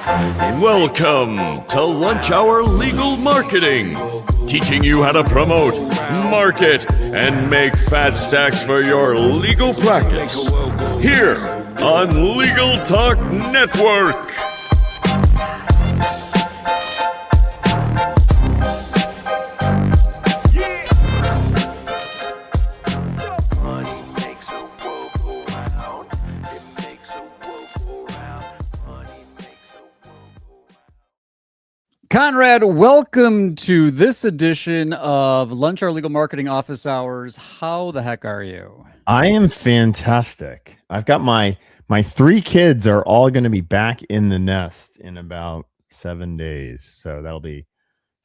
Welcome to Lunch Hour Legal Marketing, teaching you how to promote, market, and make fat stacks for your legal practice. Here on Legal Talk Network. Conrad, welcome to this edition of Lunch Hour Legal Marketing Office Hours. How the heck are you? I am fantastic. I've got my three kids are all going to be back in the nest in about 7 days. So that'll be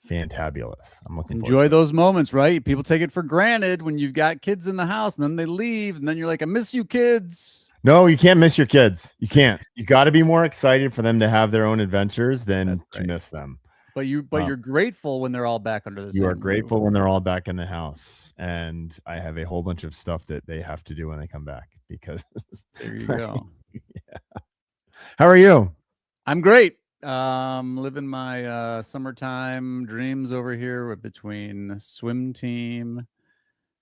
fantabulous. I'm looking Enjoy those moments, right? People take it for granted when you've got kids in the house and then they leave and then you're like, I miss you kids. No, you can't miss your kids. You can't. You got to be more excited for them to have their own adventures than to miss them. But you're grateful when they're all back under the same You are grateful when they're all back in the house. And I have a whole bunch of stuff that they have to do when they come back because there you go. Yeah. How are you? I'm great. Living my summertime dreams over here between swim team,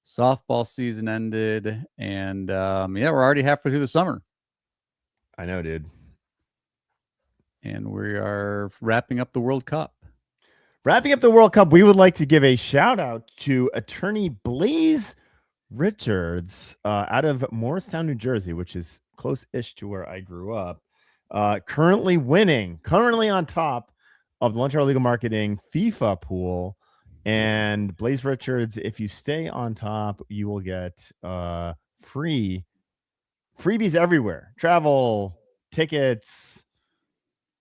softball season ended, and we're already halfway through the summer. I know, dude. And we are wrapping up the World Cup. Wrapping up the World Cup, we would like to give a shout out to attorney Blaze Richards out of Morristown, New Jersey, which is close-ish to where I grew up. Currently on top of the Lunch Hour Legal Marketing FIFA pool. And Blaze Richards, if you stay on top, you will get freebies everywhere. Travel, tickets,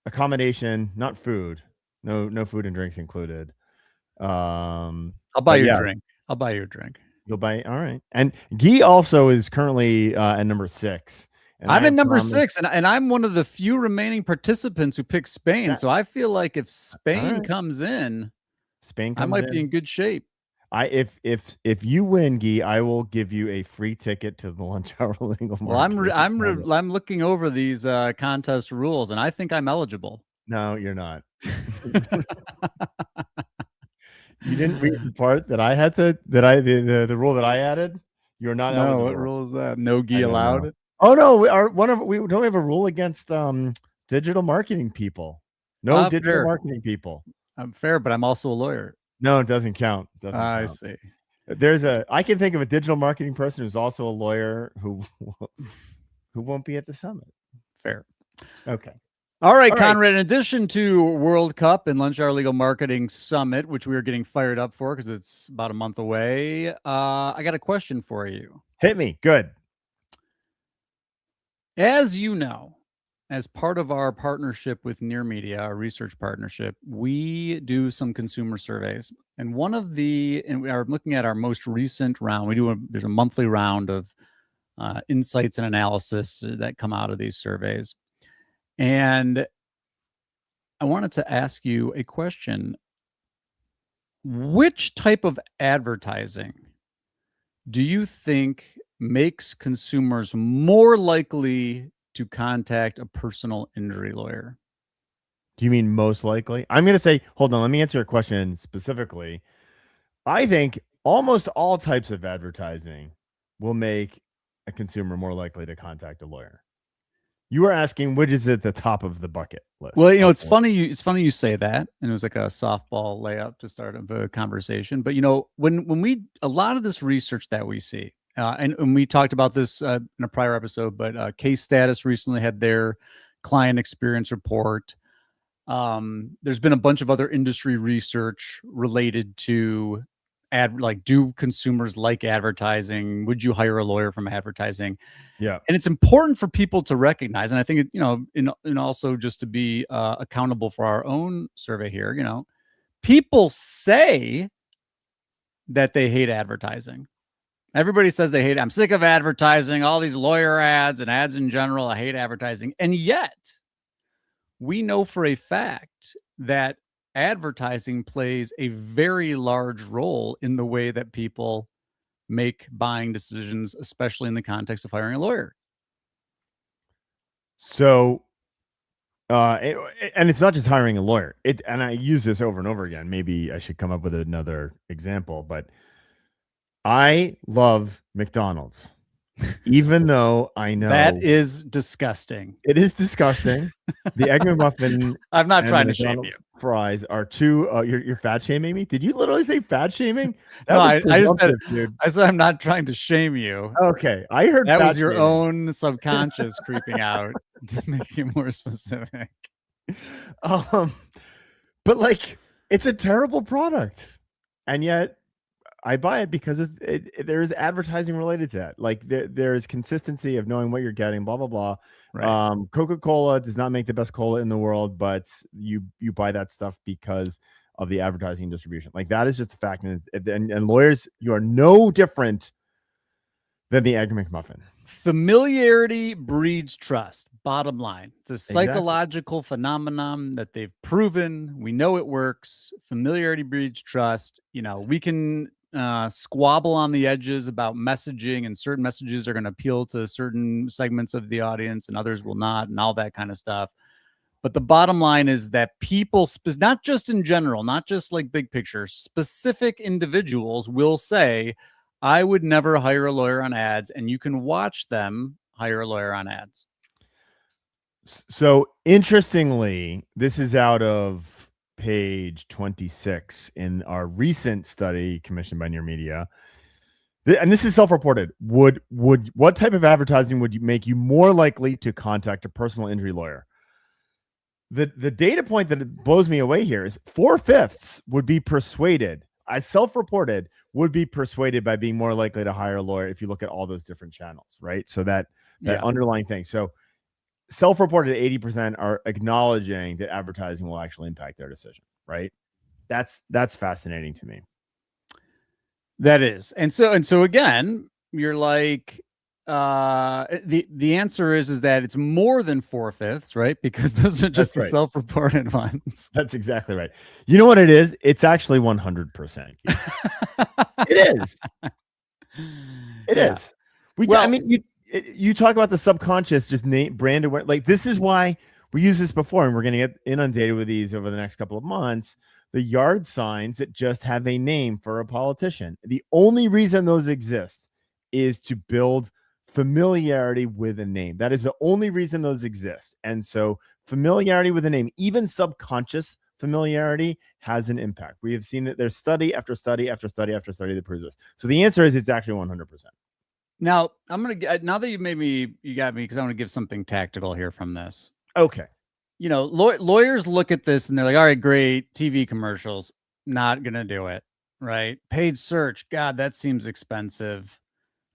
accommodation, not food. No food and drinks included. I'll buy you a drink. I'll buy you a drink. You'll buy. All right. And Guy also is currently at number 6. And I'm in number 6, and I'm one of the few remaining participants who picked Spain. So I feel like if Spain comes in, I might be in good shape. If you win, Guy, I will give you a free ticket to the Lunch Hour Legal Marketing. Well, I'm looking over these contest rules, and I think I'm eligible. No, you're not. You didn't read the part that I had the rule that I added. You're not eligible. What rule is that? No Guy allowed. Know. Oh no, we don't have a rule against digital marketing people. No digital marketing people. I'm fair, but I'm also a lawyer. No, it doesn't count. I see. I can think of a digital marketing person who's also a lawyer who won't be at the summit. Fair. Okay. All right, Conrad, in addition to World Cup and Lunch Hour Legal Marketing Summit, which we are getting fired up for because it's about a month away, I got a question for you. Hit me. Good. As you know, as part of our partnership with Near Media, our research partnership, we do some consumer surveys. And and we are looking at our most recent round. There's a monthly round of insights and analysis that come out of these surveys. And I wanted to ask you a question. Which type of advertising do you think makes consumers more likely to contact a personal injury lawyer? Do you mean most likely? I'm going to say, hold on, let me answer your question specifically. I think almost all types of advertising will make a consumer more likely to contact a lawyer. You were asking which is at the top of the bucket list. Well, it's funny you say that, and it was like a softball layup to start a conversation. But when a lot of this research that we see, and we talked about this in a prior episode, but Case Status recently had their client experience report. There's been a bunch of other industry research related to do consumers like advertising? Would you hire a lawyer from advertising? Yeah. And it's important for people to recognize, and I think, and also just to be accountable for our own survey here, people say that they hate advertising. Everybody says they hate it. I'm sick of advertising, all these lawyer ads and ads in general. I hate advertising. And yet we know for a fact that advertising plays a very large role in the way that people make buying decisions, especially in the context of hiring a lawyer. So And it's not just hiring a lawyer. And I use this over and over again. Maybe I should come up with another example, but I love McDonald's, even though I know That is disgusting. it is disgusting. The Egg McMuffin I'm not and trying the to shame McDonald's you. fries are two. You're fat shaming me. Did you literally say fat shaming? That No, was I just said, presumptive, dude. I said I'm not trying to shame you. Okay, I heard That fat was your shaming. own subconscious creeping out to make it more specific. But like, it's a terrible product, and yet I buy it because there's advertising related to that. Like there's consistency of knowing what you're getting, blah blah blah. Right. Coca-Cola does not make the best cola in the world, but you buy that stuff because of the advertising and distribution. Like that is just a fact. And lawyers, you are no different than the Egg McMuffin. Familiarity breeds trust. Bottom line, it's a Exactly. psychological phenomenon that they've proven. We know it works. Familiarity breeds trust. You know, we can squabble on the edges about messaging, and certain messages are going to appeal to certain segments of the audience and others will not, and all that kind of stuff. But the bottom line is that people, not just in general, not just like big picture, specific individuals will say, I would never hire a lawyer on ads, and you can watch them hire a lawyer on ads. So interestingly, this is out of page 26 in our recent study commissioned by Near Media. And this is self-reported. What type of advertising would make you more likely to contact a personal injury lawyer? The data point that blows me away here is 4/5 would be persuaded, as self-reported, would be persuaded by being more likely to hire a lawyer if you look at all those different channels, right? So that underlying thing. So self-reported 80% are acknowledging that advertising will actually impact their decision, right? That's fascinating to me. That is. And so again, you're like, the answer is that it's more than 4/5, right? Because those are just the self-reported ones. That's exactly right. You know what it is? It's actually 100%. It is. It is. I mean, you talk about the subconscious, just branded. Like this is why we use this before, and we're going to get inundated with these over the next couple of months. The yard signs that just have a name for a politician. The only reason those exist is to build familiarity with a name. That is the only reason those exist. And so familiarity with a name, even subconscious familiarity, has an impact. We have seen that there's study after study after study after study that proves this. So the answer is it's actually 100%. Now I'm going to, now that you got me, because I want to give something tactical here from this. Okay. You know, lawyers look at this and they're like, all right, great. TV commercials, not going to do it. Right. Paid search. God, that seems expensive.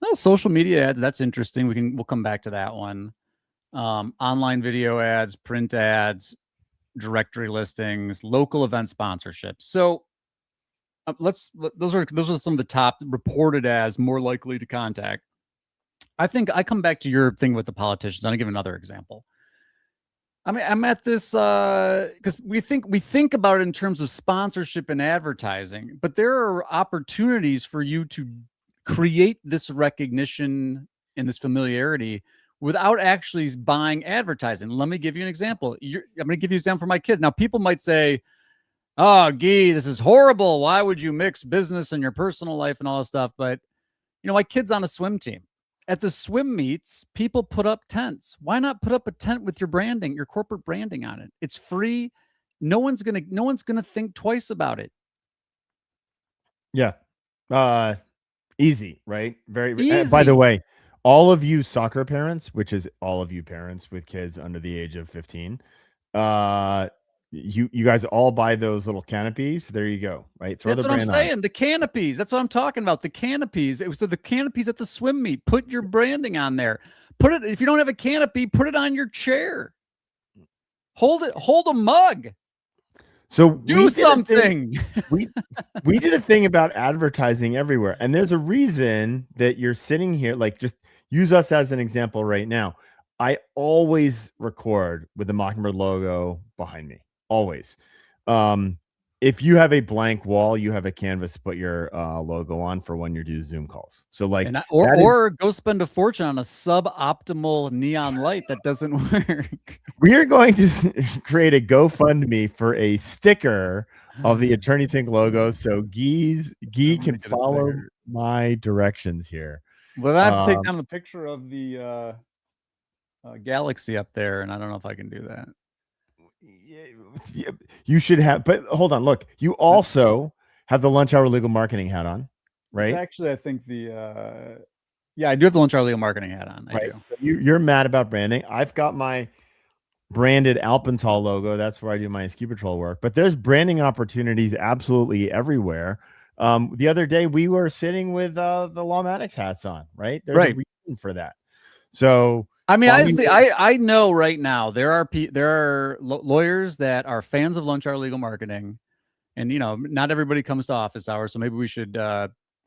Well, social media ads, that's interesting. We'll come back to that one. Online video ads, print ads, directory listings, local event sponsorships. So those are some of the top reported as more likely to contact. I think I come back to your thing with the politicians. I'll give another example. I mean, I'm at this because we think about it in terms of sponsorship and advertising, but there are opportunities for you to create this recognition and this familiarity without actually buying advertising. Let me give you an example. I'm going to give you an example for my kids. Now, people might say, oh, Guy, this is horrible. Why would you mix business and your personal life and all this stuff? But, you know, my kid's on a swim team. At the swim meets, people put up tents. Why not put up a tent with your branding, your corporate branding on it? It's free. No one's gonna think twice about it. Yeah. Easy, right? Very easy. By the way, all of you soccer parents, which is all of you parents with kids under the age of 15, you guys all buy those little canopies. There you go. Right. That's what I'm saying. The canopies. That's what I'm talking about. The canopies. So the canopies at the swim meet. Put your branding on there. Put it. If you don't have a canopy, put it on your chair. Hold it. Hold a mug. So do something. We did a thing about advertising everywhere, and there's a reason that you're sitting here. Like, just use us as an example right now. I always record with the Mockingbird logo behind me. Always. if you have a blank wall, you have a canvas to put your logo on for when you do Zoom calls. So like, or go spend a fortune on a suboptimal neon light that doesn't work. We are going to create a GoFundMe for a sticker of the Attorney Think logo, so Guy can follow my directions here. But I have to take down the picture of the galaxy up there, and I don't know if I can do that. You should have, but hold on. Look, you also have the Lunch Hour Legal Marketing hat on, right? It's actually, I think yeah, I do have the Lunch Hour Legal Marketing hat on. I do. So you're mad about branding. I've got my branded Alpental logo. That's where I do my ski patrol work. But there's branding opportunities absolutely everywhere. The other day we were sitting with the Lawmatics hats on, right? There's a reason for that. So I mean, honestly, I know right now there are lawyers that are fans of Lunch Hour Legal Marketing, and not everybody comes to office hours, so maybe we should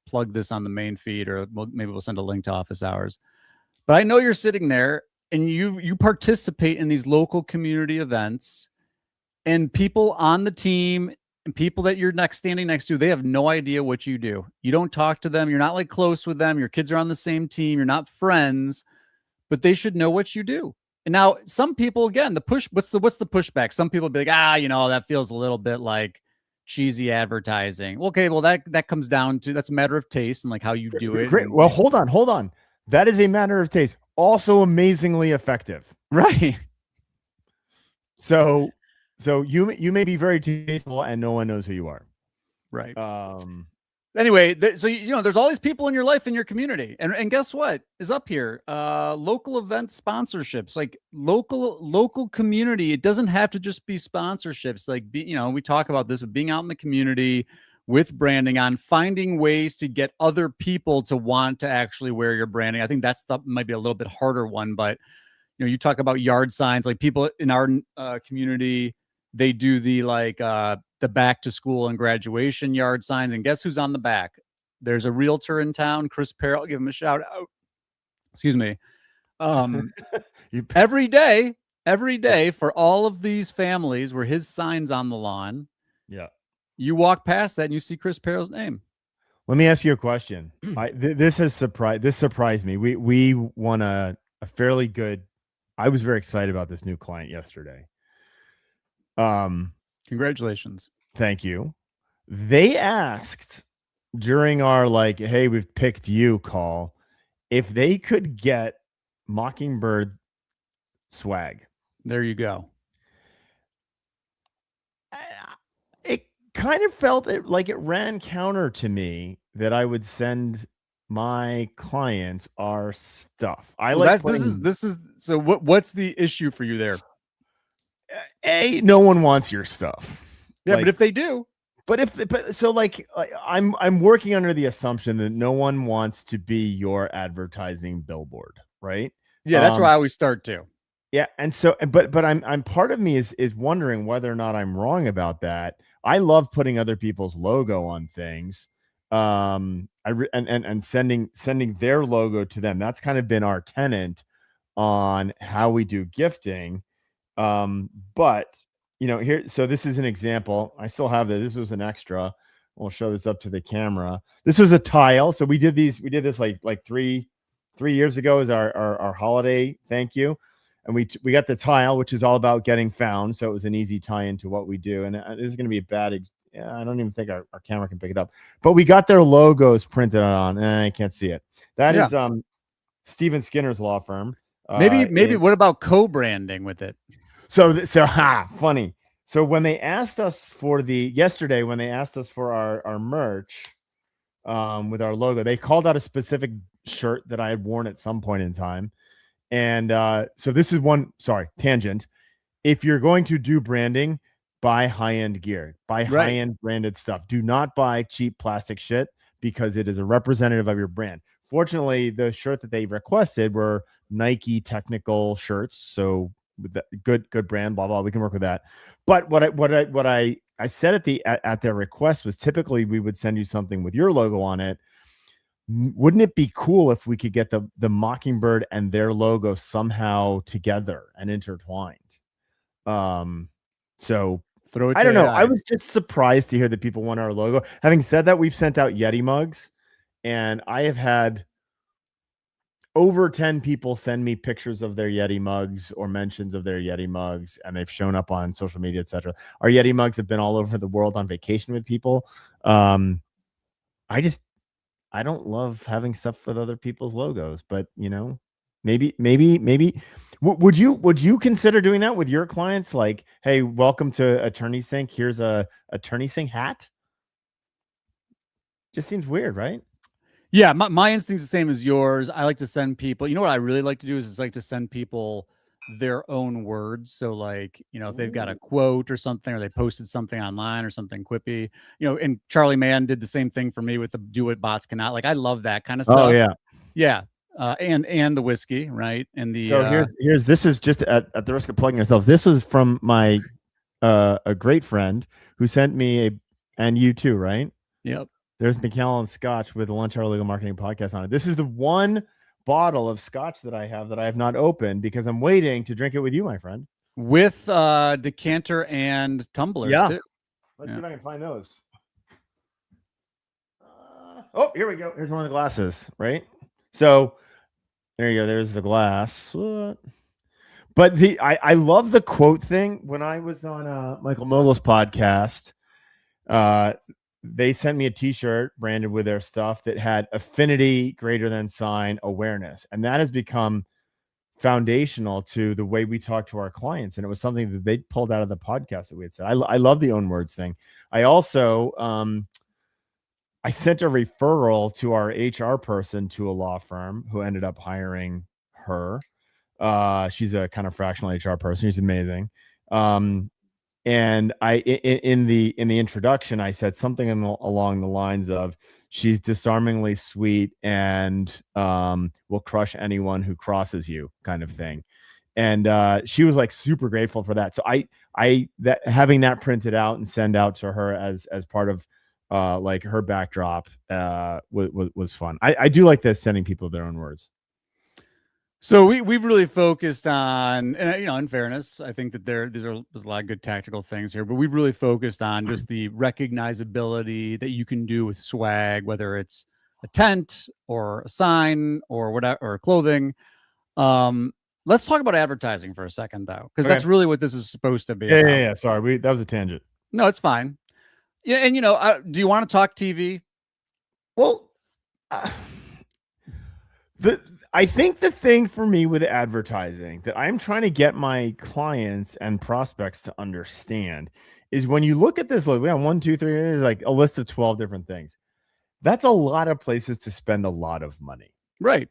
plug this on the main feed, or maybe we'll send a link to office hours. But I know you're sitting there and you participate in these local community events, and people on the team and people that you're standing next to, they have no idea what you do. You don't talk to them. You're not like close with them. Your kids are on the same team. You're not friends, but they should know what you do. And now some people, again, what's the pushback? Some people be like, that feels a little bit like cheesy advertising. Okay, well that comes down to, that's a matter of taste and like how you do it. Great. Well, hold on. That is a matter of taste. Also amazingly effective. Right. So you may be very tasteful and no one knows who you are. Right. Anyway, there's all these people in your life, in your community, and guess what is up here? Local event sponsorships, like local community. It doesn't have to just be sponsorships. Like we talk about this with being out in the community with branding on, finding ways to get other people to want to actually wear your branding. I think might be a little bit harder one, but you talk about yard signs, like people in our community, they do the back to school and graduation yard signs. And guess who's on the back? There's a realtor in town, Chris Peril. Give him a shout out. Excuse me. Every day for all of these families where his sign's on the lawn. Yeah. You walk past that and you see Chris Peril's name. Let me ask you a question. This surprised me. We won a fairly good. I was very excited about this new client yesterday. Congratulations. Thank you. They asked during our hey, we've picked you call if they could get Mockingbird swag. There you go. It kind of felt like it ran counter to me that I would send my clients our stuff. This is so what's the issue for you there? No one wants your stuff. Yeah, but if they do, I'm working under the assumption that no one wants to be your advertising billboard, right? Yeah, that's where I always start too. Yeah, and so, but I'm part of me is wondering whether or not I'm wrong about that. I love putting other people's logo on things, and sending their logo to them. That's kind of been our tenant on how we do gifting. But here, so this is an example. I still have this. This was an extra. We'll show this up to the camera. This was a tile. So we did this like three years ago as our holiday thank you. And we got the tile, which is all about getting found. So it was an easy tie into what we do. And this is going to be a bad, I don't even think our camera can pick it up, but we got their logos printed on, and I can't see it. That is Stephen Skinner's law firm. Maybe what about co-branding with it? So funny. So when they asked us for our merch with our logo, they called out a specific shirt that I had worn at some point in time. And so this is tangent. If you're going to do branding, buy high-end gear, buy high-end branded stuff. Do not buy cheap plastic shit because it is a representative of your brand. Fortunately, the shirt that they requested were Nike technical shirts. So good brand, blah blah. We can work with that. But what I said at their request was typically we would send you something with your logo on it. Wouldn't it be cool if we could get the Mockingbird and their logo somehow together and intertwined? So Throw it I to don't know. AI. I was just surprised to hear that people want our logo. Having said that, we've sent out Yeti mugs, and I have had over 10 people send me pictures of their Yeti mugs or mentions of their Yeti mugs, and they've shown up on social media, etc. Our Yeti mugs have been all over the world on vacation with people. I don't love having stuff with other people's logos, but maybe would you consider doing that with your clients? Like, hey, welcome to Attorney Sync. Here's a Attorney Sync hat. Just seems weird, right? Yeah, my instinct's the same as yours. I like to send people, what I really like to do is like to send people their own words. So like, if they've got a quote or something, or they posted something online or something quippy, and Charlie Mann did the same thing for me with the Do What Bots Cannot. Like, I love that kind of stuff. Oh yeah. Yeah. And the whiskey, right? And the So here's this is just at the risk of plugging ourselves. This was from my a great friend who sent me and you too, right? Yep. There's Macallan Scotch with the Lunch Hour Legal Marketing Podcast on it. This is the one bottle of Scotch that I have not opened because I'm waiting to drink it with you, my friend. With decanter and tumblers too. Let's see if I can find those. Oh, here we go. Here's one of the glasses, right? So there you go. There's the glass. What? But I love the quote thing. When I was on Michael Mogul's podcast, they sent me a t-shirt branded with their stuff that had affinity greater than sign awareness. And that has become foundational to the way we talk to our clients. And it was something that they pulled out of the podcast that we had said. I love the own words thing. I also, I sent a referral to our HR person to a law firm who ended up hiring her. She's a kind of fractional HR person. She's amazing. And I, in the introduction, I said something along the lines of, she's disarmingly sweet and will crush anyone who crosses you, kind of thing. And she was like super grateful for that. So that having that printed out and send out to her as part of like her backdrop was fun. I do like this, sending people their own words. So we've really focused on, and in fairness, I think that there's a lot of good tactical things here, but we've really focused on just the recognizability that you can do with swag, whether it's a tent or a sign or whatever, or clothing. Let's talk about advertising for a second, though, because that's really what this is supposed to be. Yeah. Sorry, that was a tangent. No, it's fine. Yeah, and do you want to talk TV? Well, I think the thing for me with advertising that I'm trying to get my clients and prospects to understand is, when you look at this list, we have 1, 2, 3, it's like a list of 12 different things. That's a lot of places to spend a lot of money. Right.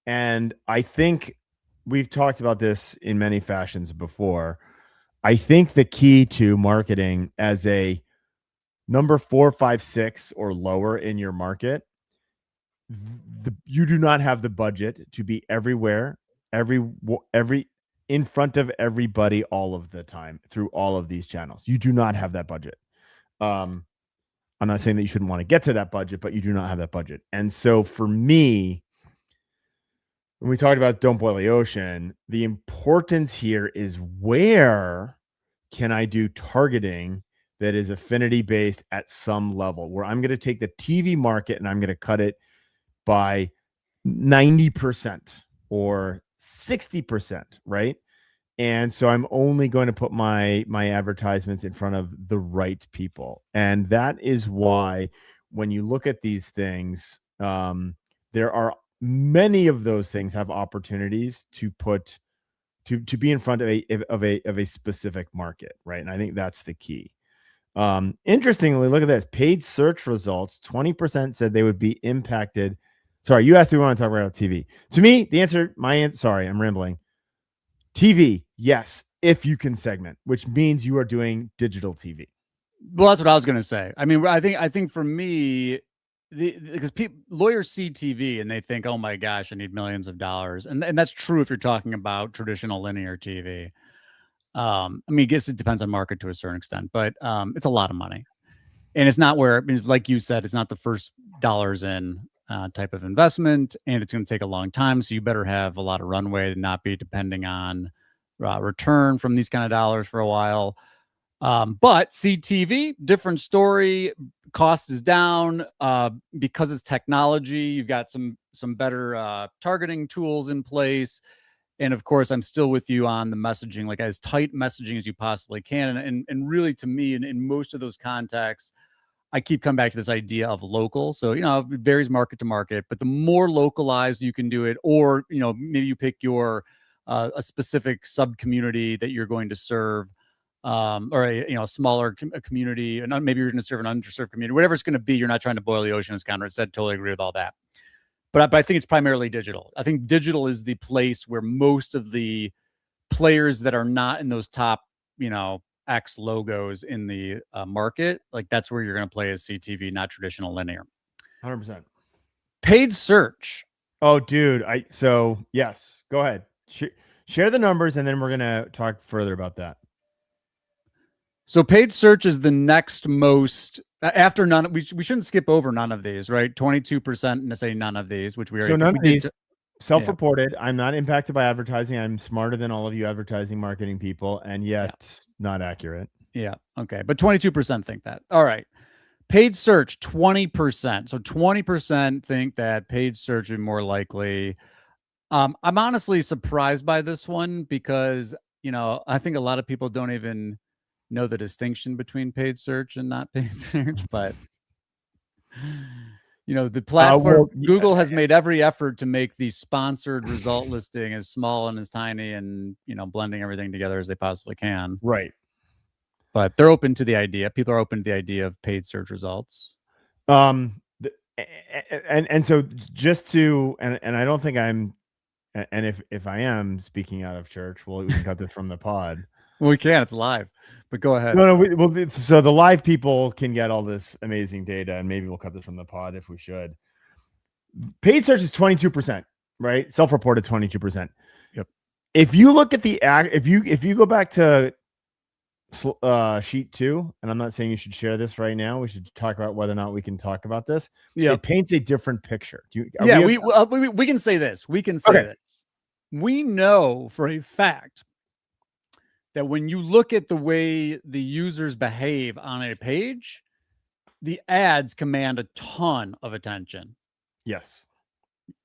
And I think we've talked about this in many fashions before. I think the key to marketing as a number 4, 5, 6 or lower in your market, you do not have the budget to be everywhere, every in front of everybody all of the time through all of these channels. You do not have that budget. I'm not saying that you shouldn't want to get to that budget, but you do not have that budget. And so for me, when we talked about Don't Boil the Ocean, the importance here is, where can I do targeting that is affinity based at some level, where I'm going to take the TV market and I'm going to cut it by 90% or 60%, right? And so I'm only going to put my advertisements in front of the right people. And that is why when you look at these things, there are many of those things have opportunities to put to be in front of a specific market, right? And I think that's the key. Interestingly, look at this. Paid search results, 20% said they would be impacted. Sorry, you asked me, we want to talk about TV. To me, the answer, sorry, I'm rambling. TV, yes, if you can segment, which means you are doing digital TV. Well, that's what I was going to say. I mean, I think for me, because lawyers see TV and they think, oh my gosh, I need millions of dollars. And that's true if you're talking about traditional linear TV. I mean, I guess it depends on market to a certain extent, but it's a lot of money. And it's not like you said, it's not the first dollars in type of investment, and it's going to take a long time. So you better have a lot of runway to not be depending on return from these kind of dollars for a while. But CTV, different story. Cost is down because it's technology. You've got some better targeting tools in place. And of course, I'm still with you on the messaging, like as tight messaging as you possibly can. And really, to me, in most of those contexts, I keep coming back to this idea of local. So, it varies market to market, but the more localized you can do it, or, maybe you pick your a specific sub community that you're going to serve, or a smaller community, and maybe you're going to serve an underserved community, whatever it's going to be. You're not trying to boil the ocean, as Conrad said. Totally agree with all that. But I think it's primarily digital. I think digital is the place where most of the players that are not in those top, X logos in the market, like that's where you're going to play as CTV, not traditional linear. 100%. Paid search. Oh, dude. So yes, go ahead. Share the numbers, and then we're going to talk further about that. So paid search is the next most after none. We shouldn't skip over none of these, right? 22% and say none of these, which we already. So none of these self-reported. Yeah. I'm not impacted by advertising. I'm smarter than all of you advertising marketing people, and yet not accurate. Yeah. Okay. But 22% think that. All right. Paid search, 20%. So 20% think that paid search would be more likely. I'm honestly surprised by this one because, I think a lot of people don't even know the distinction between paid search and not paid search, but the platform Google has made every effort to make the sponsored result listing as small and as tiny and blending everything together as they possibly can. Right. But they're open to the idea. People are open to the idea of paid search results. And so just to and I don't think I'm, and if I am speaking out of church, we can cut this from the pod. We can. It's live, but go ahead. No. So the live people can get all this amazing data, and maybe we'll cut this from the pod if we should. Paid search is 22%, right? Self-reported 22%. Yep. If you look at the if you go back to sheet 2, and I'm not saying you should share this right now. We should talk about whether or not we can talk about this. Yeah, it paints a different picture. We can say this. We can say this. We know for a fact that when you look at the way the users behave on a page, the ads command a ton of attention. Yes.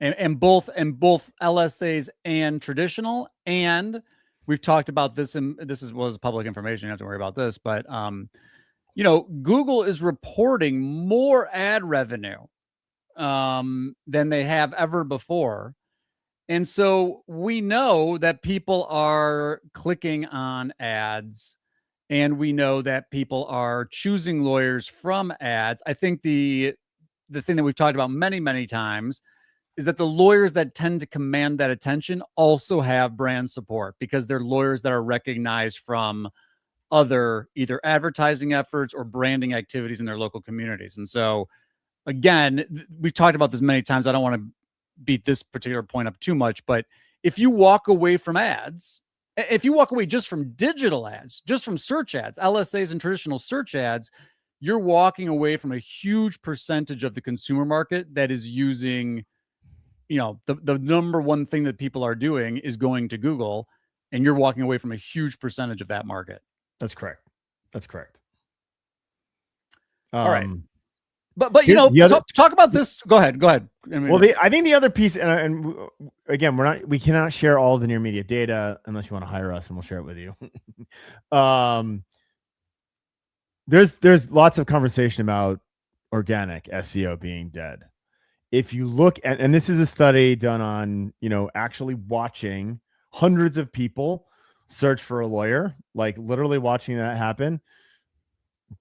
And both LSAs and traditional. And we've talked about this, and was public information. You don't have to worry about this, but Google is reporting more ad revenue than they have ever before. And so we know that people are clicking on ads, and we know that people are choosing lawyers from ads. I think the thing that we've talked about many, many times is that the lawyers that tend to command that attention also have brand support because they're lawyers that are recognized from other either advertising efforts or branding activities in their local communities. And so, again, we've talked about this many times. I don't want to beat this particular point up too much, but if you walk away from ads, if you walk away just from digital ads, just from search ads, LSAs and traditional search ads, you're walking away from a huge percentage of the consumer market that is using, the number one thing that people are doing is going to Google, and you're walking away from a huge percentage of that market. That's correct. All right. But talk about this. Go ahead. I think the other piece, and again, we cannot share all the Near Media data unless you want to hire us, and we'll share it with you. There's lots of conversation about organic SEO being dead. If you look at, and this is a study done on, actually watching hundreds of people search for a lawyer, like literally watching that happen.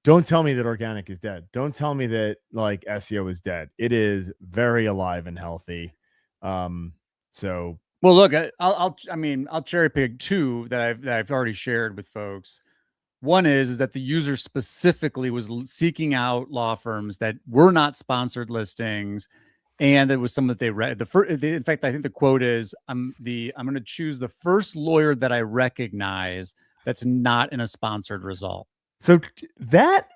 Don't tell me that organic is dead. Don't tell me that like SEO is dead. It is very alive and healthy. So well, look, I'll cherry pick two that I've already shared with folks. One is that the user specifically was seeking out law firms that were not sponsored listings, and it was some that they read. In fact, I think the quote is, "I'm going to choose the first lawyer that I recognize that's not in a sponsored result." So that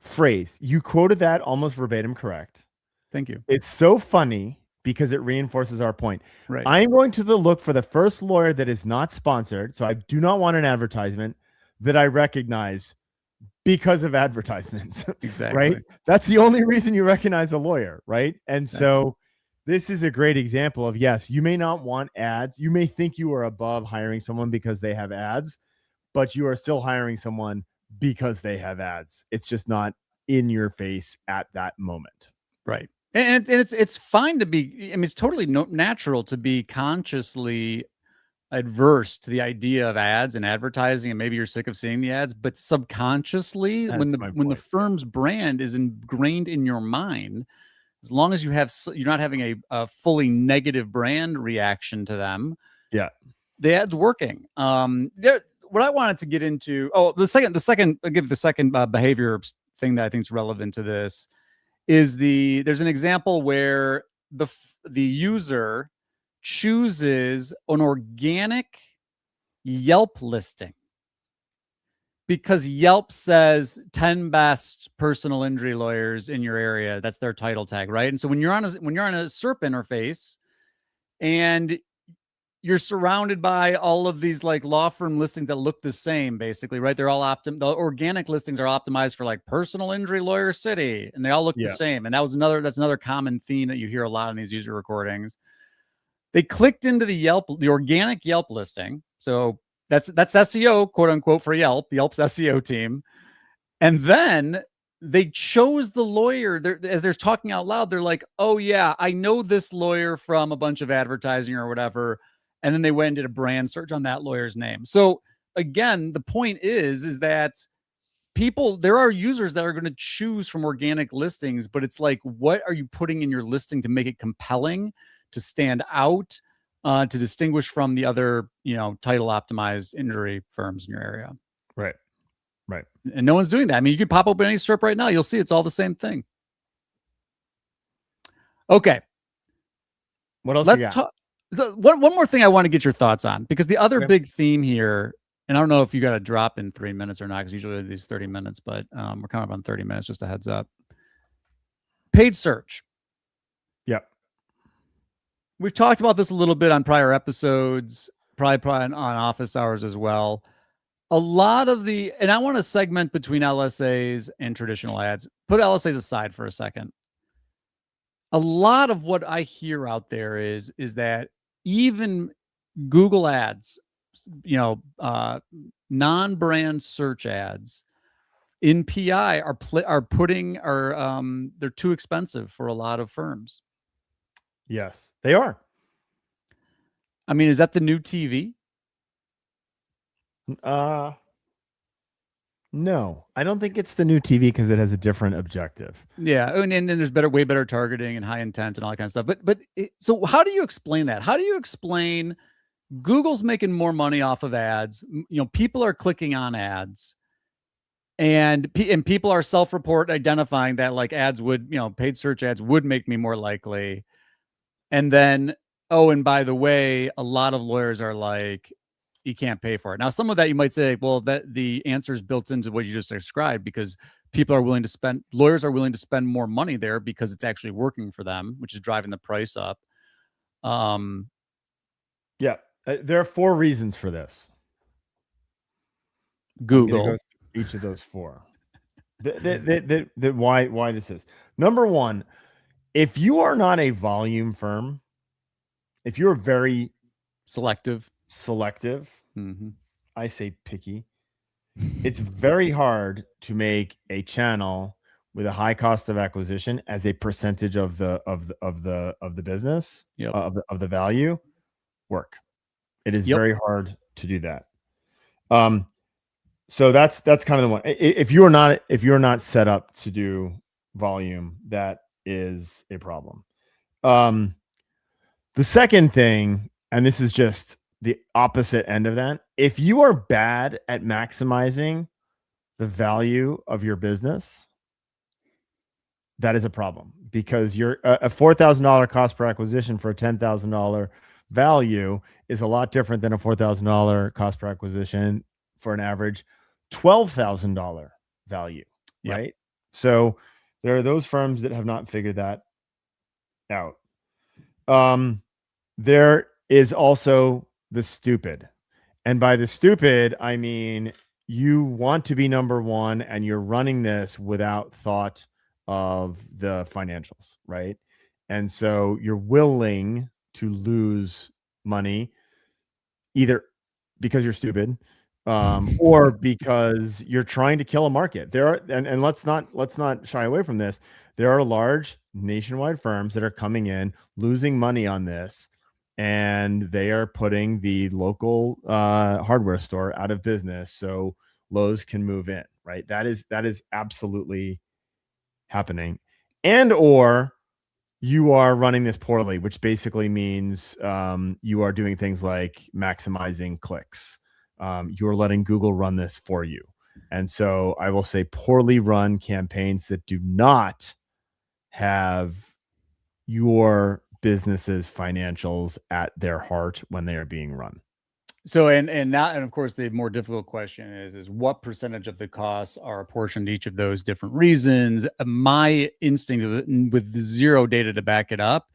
phrase, you quoted that almost verbatim correct. Thank you. It's so funny because it reinforces our point. Right. I am going to look for the first lawyer that is not sponsored. So I do not want an advertisement that I recognize because of advertisements. Exactly. Right? That's the only reason you recognize a lawyer, right? And so this is a great example of, yes, you may not want ads. You may think you are above hiring someone because they have ads, but you are still hiring someone because they have ads. It's just not in your face at that moment. Right. And it's fine to be, I mean, it's totally natural to be consciously adverse to the idea of ads and advertising, and maybe you're sick of seeing the ads, but subconsciously, when the firm's brand is ingrained in your mind, as long as you're not having a fully negative brand reaction to them, the ad's working. What I wanted to get into, the second I'll give the second behavior thing that I think is relevant to this is there's an example where the user chooses an organic Yelp listing because Yelp says 10 best personal injury lawyers in your area. That's their title tag, right? And so when you're on a SERP interface and you're surrounded by all of these like law firm listings that look the same, basically, right? They're all the organic listings are optimized for like personal injury lawyer city, and they all look the same. And that's another common theme that you hear a lot in these user recordings. They clicked into the organic Yelp listing. So that's SEO, quote unquote, for Yelp's SEO team. And then they chose the lawyer. As they're talking out loud, they're like, oh yeah, I know this lawyer from a bunch of advertising or whatever. And then they went and did a brand search on that lawyer's name. So again, the point is that there are users that are going to choose from organic listings, but it's like, what are you putting in your listing to make it compelling, to stand out, to distinguish from the other, title optimized injury firms in your area? Right. And no one's doing that. I mean, you could pop open any SERP right now. You'll see it's all the same thing. Okay. What else? Let's talk. One more thing I want to get your thoughts on, because the other big theme here, and I don't know if you got to drop in 3 minutes or not, because usually these 30 minutes, but we're coming up on 30 minutes, just a heads up. Paid search. Yep. We've talked about this a little bit on prior episodes, probably on office hours as well. A lot of and I want to segment between LSAs and traditional ads. Put LSAs aside for a second. A lot of what I hear out there is that even Google ads, non-brand search ads in PI they're too expensive for a lot of firms. Yes, they are. I mean, is that the new TV? No, I don't think it's the new TV because it has a different objective. Yeah, and there's way better targeting and high intent and all that kind of stuff. So how do you explain that? How do you explain Google's making more money off of ads? People are clicking on ads, and people are self-report identifying that like ads would, paid search ads would make me more likely. And then, and by the way, a lot of lawyers are like, you can't pay for it. Now, some of that you might say, well, that the answer is built into what you just described, because lawyers are willing to spend more money there because it's actually working for them, which is driving the price up. There are 4 reasons for this. Google. Go each of those 4. Why this is. Number 1, if you are not a volume firm, if you're very selective, I say picky, it's very hard to make a channel with a high cost of acquisition as a percentage of the business, of the value work. It is very hard to do that. So that's kind of the one. If you're not set up to do volume, that is a problem. The second thing, and this is just the opposite end of that, if you are bad at maximizing the value of your business, that is a problem, because you're a $4,000 cost per acquisition for a $10,000 value is a lot different than a $4,000 cost per acquisition for an average $12,000 value, right? So there are those firms that have not figured that out. There is also the stupid. And by the stupid, I mean, you want to be number one, and you're running this without thought of the financials, right? And so you're willing to lose money either because you're stupid, or because you're trying to kill a market. There are, and let's not shy away from this. There are large nationwide firms that are coming in, losing money on this, and they are putting the local hardware store out of business so Lowe's can move in, right? That is absolutely happening. And or you are running this poorly, which basically means you are doing things like maximizing clicks. You are letting Google run this for you. And so I will say poorly run campaigns that do not have your business's financials at their heart when they are being run. So, and of course, the more difficult question is what percentage of the costs are apportioned to each of those different reasons? My instinct with zero data to back it up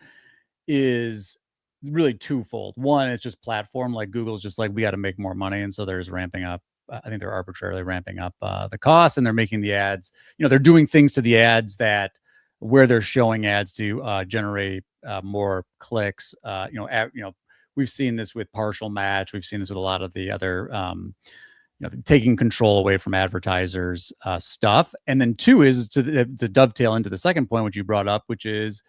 is really twofold. One, it's just platform, like Google's just like, we got to make more money. And so there's ramping up. I think they're arbitrarily ramping up the costs, and they're making the ads, they're doing things to the ads that where they're showing ads to generate more clicks, we've seen this with Partial Match. We've seen this with a lot of the other, taking control away from advertisers stuff. And then two is to dovetail into the second point, which you brought up, which is,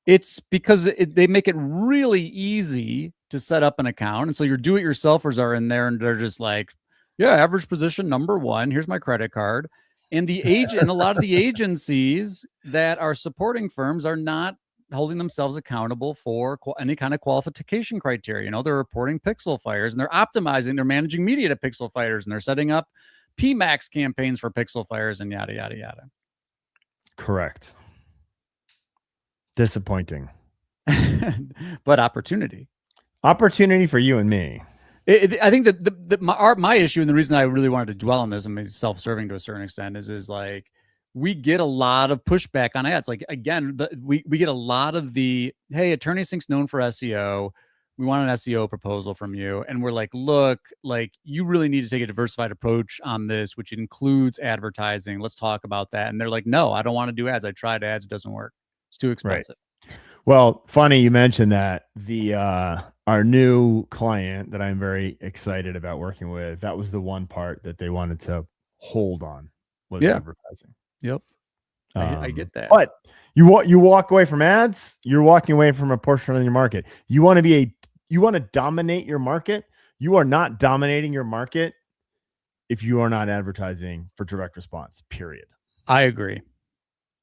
it's because they make it really easy to set up an account. And so your do-it-yourselfers are in there and they're just like, average position number one, here's my credit card. And and a lot of the agencies that are supporting firms are not holding themselves accountable for any kind of qualification criteria. They're reporting pixel fires and they're optimizing, they're managing media to pixel fires, and they're setting up PMAX campaigns for pixel fires and yada, yada, yada. Correct. Disappointing. But opportunity for you and me. I think that my issue, and the reason I really wanted to dwell on this, and it's self-serving to a certain extent, is like, we get a lot of pushback on ads. Like, again, we get a lot of the, hey, Attorney Sync's known for SEO. We want an SEO proposal from you. And we're like, look, like, you really need to take a diversified approach on this, which includes advertising. Let's talk about that. And they're like, no, I don't want to do ads. I tried ads. It doesn't work. It's too expensive. Right. Well, funny you mentioned that. Our new client that I'm very excited about working with, that was the one part that they wanted to hold on, was advertising. Yep. I get that. But you walk away from ads, you're walking away from a portion of your market. You want to dominate your market. You are not dominating your market if you are not advertising for direct response, period. I agree.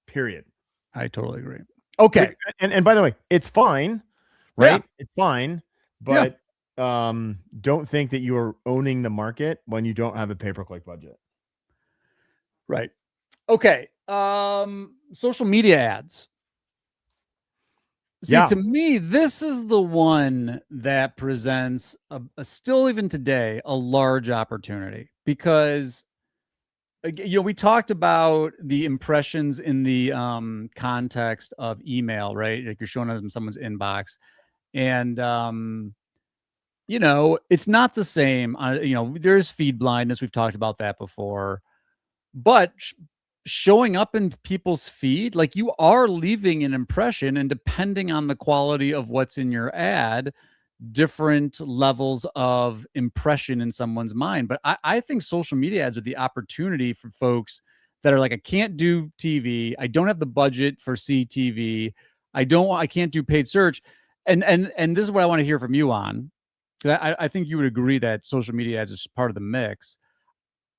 Period. I totally agree. Okay. And by the way, it's fine, right? Yeah. It's fine, but don't think that you are owning the market when you don't have a pay-per-click budget. Right. Okay. Social media ads. See, to me, this is the one that presents still even today, a large opportunity, because we talked about the impressions in the context of email, right? Like, you're showing them someone's inbox, and it's not the same. There's feed blindness. We've talked about that before, but showing up in people's feed, like, you are leaving an impression, and depending on the quality of what's in your ad, different levels of impression in someone's mind. But I think social media ads are the opportunity for folks that are like, I can't do TV. I don't have the budget for CTV. I can't do paid search. And this is what I want to hear from you on, because I think you would agree that social media ads is part of the mix.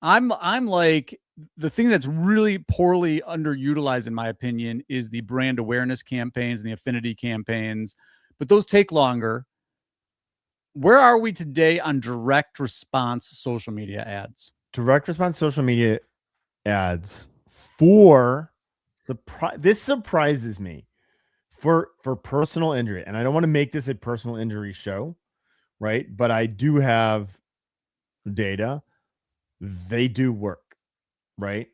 I'm like, the thing that's really poorly underutilized, in my opinion, is the brand awareness campaigns and the affinity campaigns, but those take longer. Where are we today on direct response social media ads? Direct response social media ads for this surprises me for personal injury. And I don't want to make this a personal injury show, right? But I do have data. They do work, right?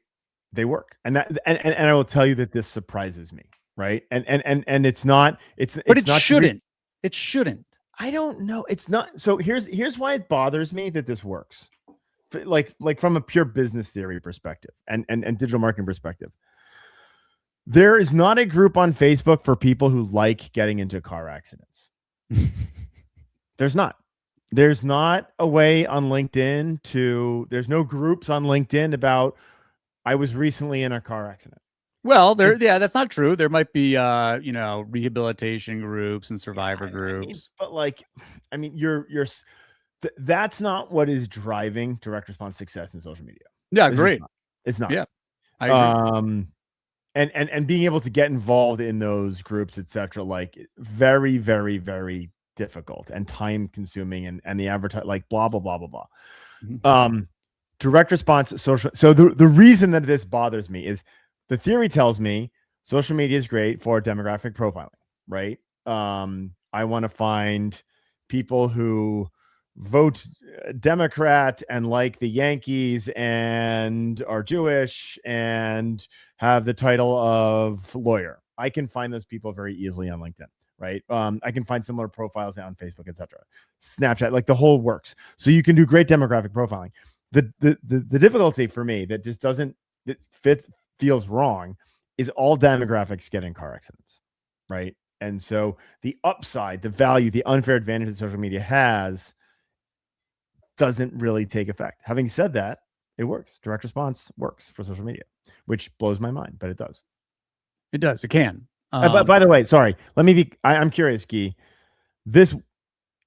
They work. And I will tell you that this surprises me, right? And it's not, but it shouldn't. I don't know. It's not. So here's why it bothers me that this works. like from a pure business theory perspective and digital marketing perspective. There is not a group on Facebook for people who like getting into car accidents. There's not. There's not a way on LinkedIn there's no groups on LinkedIn about I was recently in a car accident. Well, that's not true. There might be rehabilitation groups and survivor groups. But like, I mean, that's not what is driving direct response success in social media. Yeah, great. It's not. Yeah, I agree. And being able to get involved in those groups, etc., like very, very, very difficult and time consuming, and the advertise like blah blah blah blah blah. Mm-hmm. Direct response social. So the reason that this bothers me is the theory tells me social media is great for demographic profiling, right? I want to find people who vote Democrat and like the Yankees and are Jewish and have the title of lawyer. I can find those people very easily on LinkedIn, right? I can find similar profiles on Facebook, etc. Snapchat, like the whole works. So you can do great demographic profiling. The difficulty for me that just feels wrong is all demographics get in car accidents, right? And so the upside, the value, the unfair advantage that social media has doesn't really take effect. Having said that, it works. Direct response works for social media, which blows my mind, but it does. It does. It can. But by the way, sorry. I'm curious, Guy. This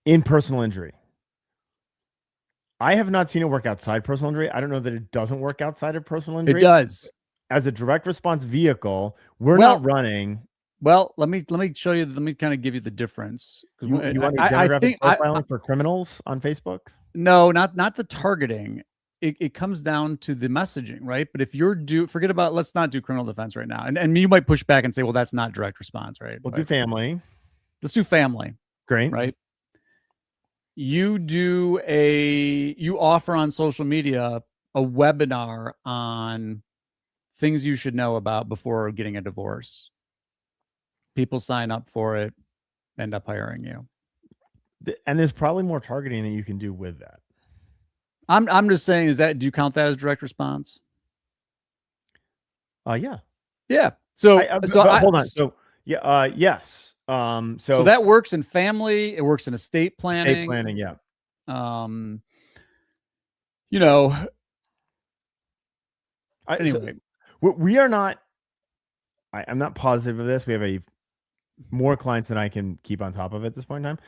in personal injury, I have not seen it work outside personal injury. I don't know that it doesn't work outside of personal injury. It does. As a direct response vehicle, we're not running. Well, let me show you. Let me kind of give you the difference. You want demographic profiling for criminals on Facebook? No, not the targeting. It comes down to the messaging, right? But if forget about, let's not do criminal defense right now. And you might push back and say, well, that's not direct response, right? We'll do family. Let's do family. Great. Right. You offer on social media a webinar on things you should know about before getting a divorce. People sign up for it, end up hiring you. And there's probably more targeting that you can do with that. I'm just saying, do you count that as direct response? Yeah. Yeah. So hold on. So yeah, yes. So that works in family. It works in estate planning. Estate planning, yeah. Anyway, we are not. I'm not positive of this. We have more clients than I can keep on top of at this point in time.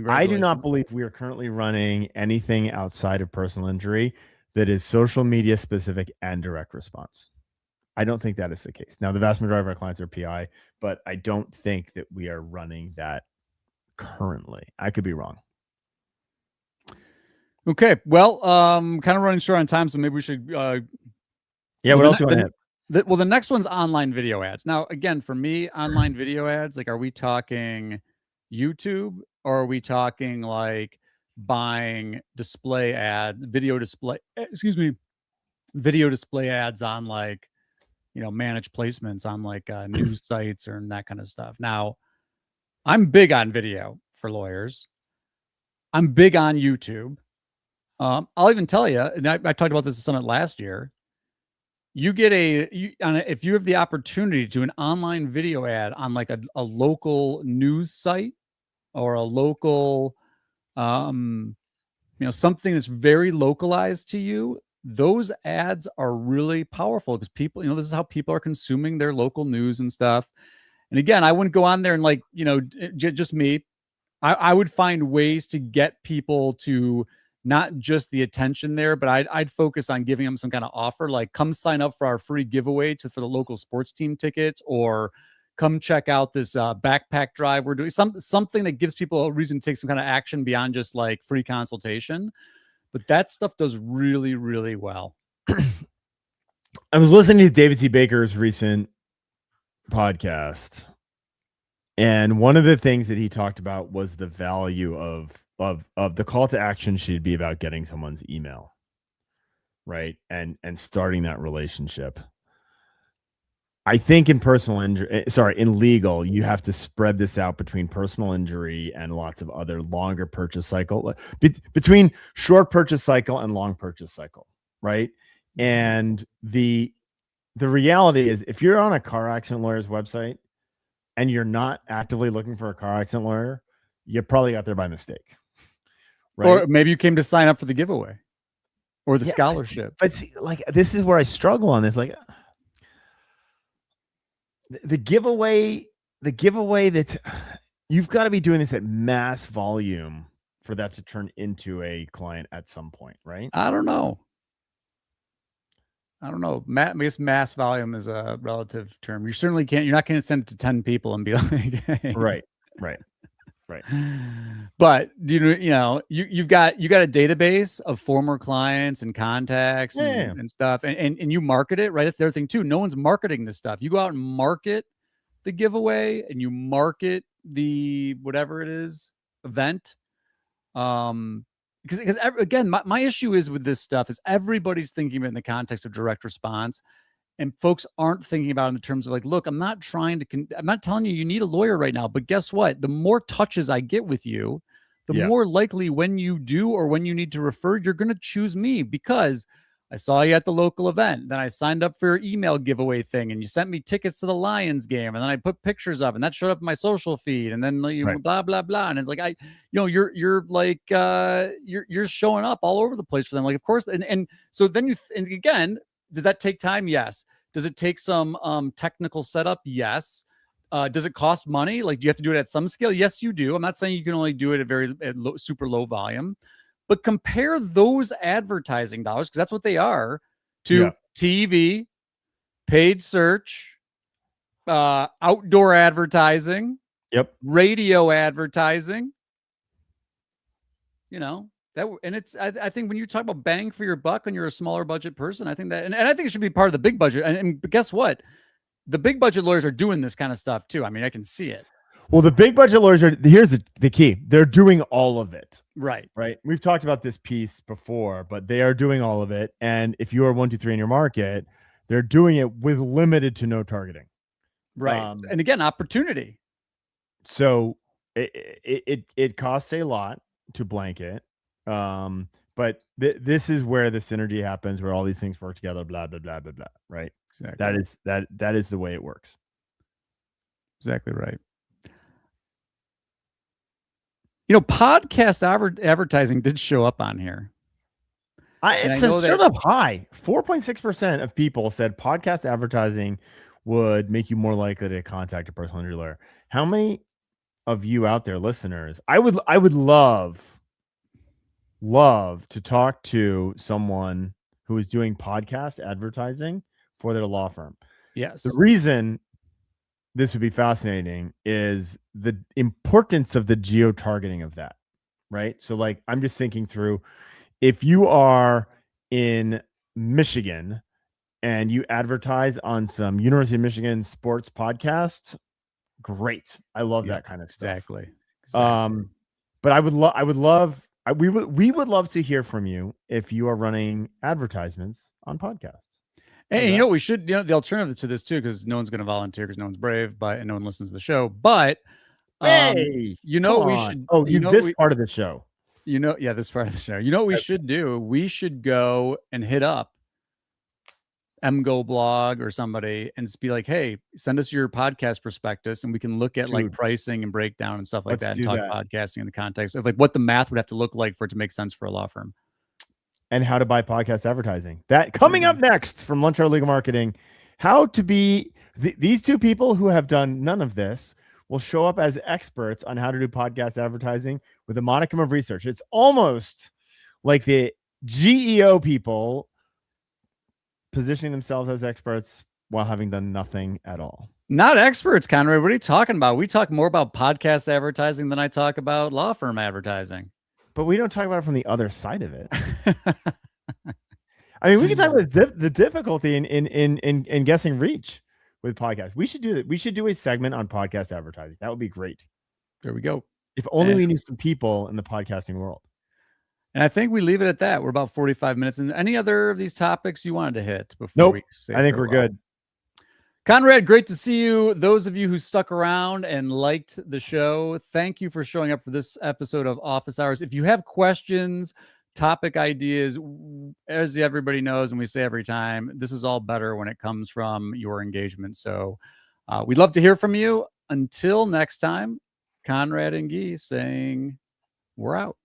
I do not believe we are currently running anything outside of personal injury that is social media specific and direct response. I don't think that is the case. Now, the vast majority of our clients are PI, but I don't think that we are running that currently. I could be wrong. Okay. Well, kind of running short on time, so maybe we should. What else do you want to hit? The next one's online video ads. Now, again, for me, online video ads, like, are we talking YouTube or are we talking like buying display ads, video display ads on like, managed placements on like news sites or that kind of stuff. Now, I'm big on video for lawyers. I'm big on YouTube. I'll even tell you, and I talked about this at Summit last year. You get if you have the opportunity to do an online video ad on like a local news site or a local, something that's very localized to you, those ads are really powerful because people, this is how people are consuming their local news and stuff. And again, I wouldn't go on there and like, just me. I would find ways to get people to not just the attention there, but I'd focus on giving them some kind of offer, like come sign up for our free giveaway for the local sports team tickets, or come check out this backpack drive we're doing. Something that gives people a reason to take some kind of action beyond just like free consultation. But that stuff does really, really well. I was listening to David C. Baker's recent podcast, and one of the things that he talked about was the value of the call to action should be about getting someone's email, right? And starting that relationship. I think in in legal, you have to spread this out between personal injury and lots of other longer purchase cycle, between short purchase cycle and long purchase cycle, right? And the reality is, if you're on a car accident lawyer's website and you're not actively looking for a car accident lawyer, you probably got there by mistake, right? Or maybe you came to sign up for the giveaway or the scholarship. But see, like, this is where I struggle on this. Like, the giveaway that you've got to be doing this at mass volume for that to turn into a client at some point, right? I don't know. I guess mass volume is a relative term. You certainly can't. You're not going to send it to 10 people and be like, hey. Right. But you've got a database of former clients and contacts and stuff, and you market it, right? That's the other thing too. No one's marketing this stuff. You go out and market the giveaway, and you market the whatever it is event. Because again, my issue is with this stuff is everybody's thinking of it in the context of direct response. And folks aren't thinking about it in terms of like, look, I'm not telling you need a lawyer right now, but guess what? The more touches I get with you, the more likely when you do or when you need to refer, you're going to choose me because I saw you at the local event. Then I signed up for your email giveaway thing and you sent me tickets to the Lions game. And then I put pictures up and that showed up in my social feed. And then blah, blah, blah. And it's like, you're showing up all over the place for them. Like, of course. And so then and again, does that take time? Yes. Does it take some technical setup? Yes. Does it cost money? Like, do you have to do it at some scale? Yes, you do. I'm not saying you can only do it at super low volume, but compare those advertising dollars, because that's what they are, to TV, paid search, outdoor advertising, radio advertising. I think when you talk about bang for your buck when you're a smaller budget person, I think that, and I think it should be part of the big budget. And guess what? The big budget lawyers are doing this kind of stuff too. I mean, I can see it. Well, the big budget lawyers here's the key. They're doing all of it. Right. We've talked about this piece before, but they are doing all of it. And if you are 1, 2, 3 in your market, they're doing it with limited to no targeting. Right. And again, opportunity. So it costs a lot to blanket. But this is where the synergy happens, where all these things work together, blah, blah, blah, blah, blah. Right. Exactly. That is the way it works. Exactly right. Podcast advertising did show up on here. It's showed up high. 4.6% of people said podcast advertising would make you more likely to contact a personal injury lawyer. How many of you out there, listeners? I would love to talk to someone who is doing podcast advertising for their law firm. Yes. The reason this would be fascinating is the importance of the geo-targeting of that, right? So like, I'm just thinking through, if you are in Michigan and you advertise on some University of Michigan sports podcast, great. I love that kind of stuff. Exactly. But we would love to hear from you if you are running advertisements on podcasts. And we should, the alternative to this too, because no one's going to volunteer because no one's brave, and no one listens to the show. But we should. This part of the show. This part of the show. You know what we should do? We should go and hit up MGO blog or somebody and just be like, hey, send us your podcast prospectus and we can look at like pricing and breakdown and stuff like that and talk podcasting in the context of like what the math would have to look like for it to make sense for a law firm. And how to buy podcast advertising. That coming up next from Lunch Hour Legal Marketing. How to be these two people who have done none of this will show up as experts on how to do podcast advertising with a modicum of research. It's almost like the GEO people positioning themselves as experts while having done nothing at all. Not experts, Conrad. What are you talking about? We talk more about podcast advertising than I talk about law firm advertising. But we don't talk about it from the other side of it. I mean, we can talk about the difficulty in guessing reach with podcasts. We should do that. We should do a segment on podcast advertising. That would be great. There we go. If only we knew some people in the podcasting world. And I think we leave it at that. We're about 45 minutes. And any other of these topics you wanted to hit before? Nope. I think we're good. Conrad, great to see you. Those of you who stuck around and liked the show, thank you for showing up for this episode of Office Hours. If you have questions, topic ideas, as everybody knows, and we say every time, this is all better when it comes from your engagement. So we'd love to hear from you. Until next time, Conrad and Guy saying we're out.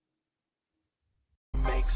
Make